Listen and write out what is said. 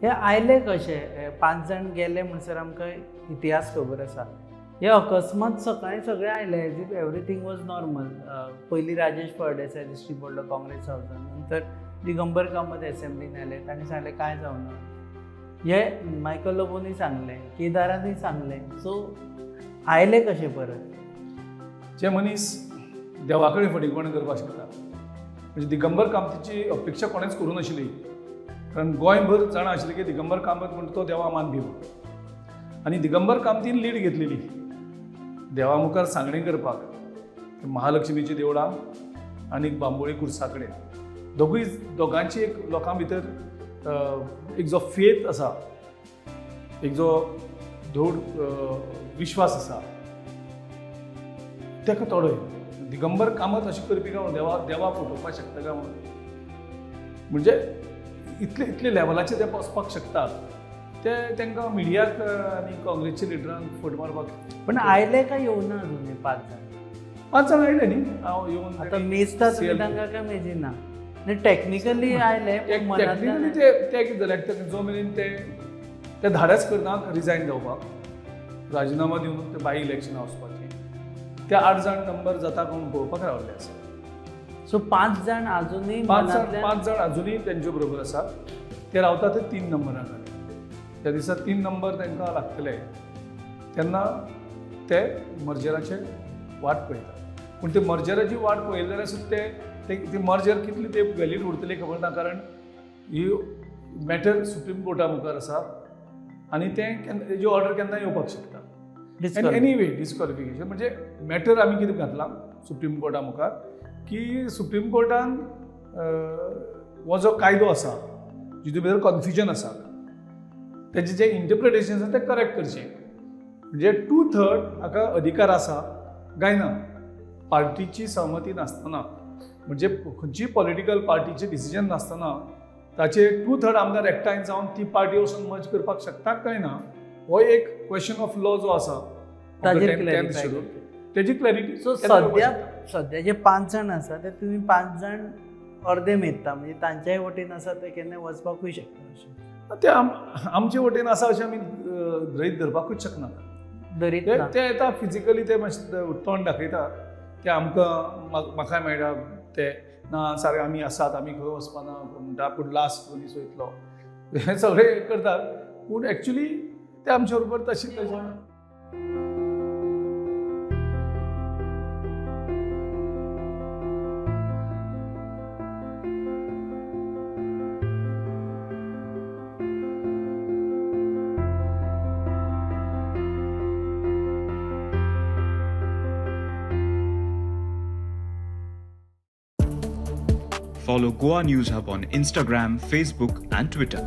हे आयले कशे 5 जाण गेले म्हणसर आमकां इतिहास खबर आसा. हे अकस्मात सकाळी सगळे आयले as if everything was normal. पयलीं राजेश फळदेसाय दिश्टी पडलो काँग्रेस हावसान, नंतर दिगंबर कामत एसेंब्लीन आयले, तांणी सांगलें काय जावना. हे मायकल लोबोनी सांगलें, केदारानूय सांगलें. सो आयले कशे परत? जे मनीस देवा कडेन फटीकपण करपाक शकता, म्हणजे दिगंबर कामतीची अपेक्षा कोणेच करूं नाशिल्ली. कारण गोंयभर जाणां आशिल्लें की दिगंबर कामत म्हणटा तो देवा मान दिवं, आनी दिगंबर कामतीन लीड घेतलेली देवा मुखार सांगणी करपाक महालक्ष्मीची देवळां आनी बांबोळी खुर्सा कडेन. दोगांची एक लोकां भितर एक जो फेथ आसा, एक जो धोड विश्वास आसा, ताका तोडय दिगंबर कामत अशें करपी काय देवा फटोवपाक शकता काय म्हणजे इतले लेवलाचेर ते वचपाक शकतात. ते तांकां मिडियाक आनी काँग्रेसच्या लिडरांक फट मारपाक. पण आयले काय येवना अजून हे 5 जाण? 5 जाण आयले न्ही. हांव येवन आतां मेजता तुमी तांकां काय मेजिना? टॅक्निकली आयले टॅक्निकली ते कितें जालें, जो मेरेन ते धाडस करनात रिजायन जावपाक, राजिनामा दिवन ते बाय इलेक्शनां वचपाचें, ते 8 जाण नंबर जाता कोण पळोवपाक रावल्ले आसा. सो 5 जाण अजूनय 5 जाण अजूनय तेंचे बरोबर आसात. ते रावता ते 3 नंबराक. त्या दिसा 3 नंबर तांकां लागतले तेन्ना ते मर्जराचे वाट पळयतात. पूण ते मर्जराची वाट पळयले जाल्यार सुद्दां ते मर्जर कितली ते व्हॅलीड उरतली खबर ना. कारण ही मॅटर सुप्रीम कोर्टा मुखार आसा आनी तेजी ऑर्डर केन्ना येवपाक शकता. एनीवे डिस्क्वॉलिफिकेशन म्हणजे मॅटर आमी कितें घातलां सुप्रीम कोर्टा मुखार की सुप्रीम कोर्टान हो जो कायदो आसा जितून भितर कन्फ्युजन आसा तेजें जें इंटरप्रिटेशन आसा तें करेक्ट करचें. म्हणजे 2/3 हाका अधिकार आसा काय ना. पार्टीची सहमती नासतना, म्हणजे खंयची पॉलिटिकल पार्टीचें डिसिजन नासतना ताचे 2/3 आमदार एकठांय जावन ती पार्टी वचून मर्ज करपाक शकता काय ना, हो एक क्वेश्चन ऑफ लॉ जो आसा तेजी क्लॅरिटी. सो सध्या जे 5 जाण आसा ते तुमी 5 जाण अर्दे मेजता, म्हणजे तांच्याय वटेन आसा ते केन्ना वचपाकूय शकता अशें. ते आमचे वटेन आसा अशें आमी धरीत धरपाकूच शकना. ते येता फिजिकली ते मातशें तोंड दाखयता ते आमकां म्हाका मेळटा ते ना सारकें आमी आसात, आमी खंय वचपाना म्हणटा, पूण लास्ट मनीस वयतलो, हे सगळे करतात. पूण एक्चुली ते आमचे बरोबर तशें Follow Goa News Hub on Instagram, Facebook, and Twitter.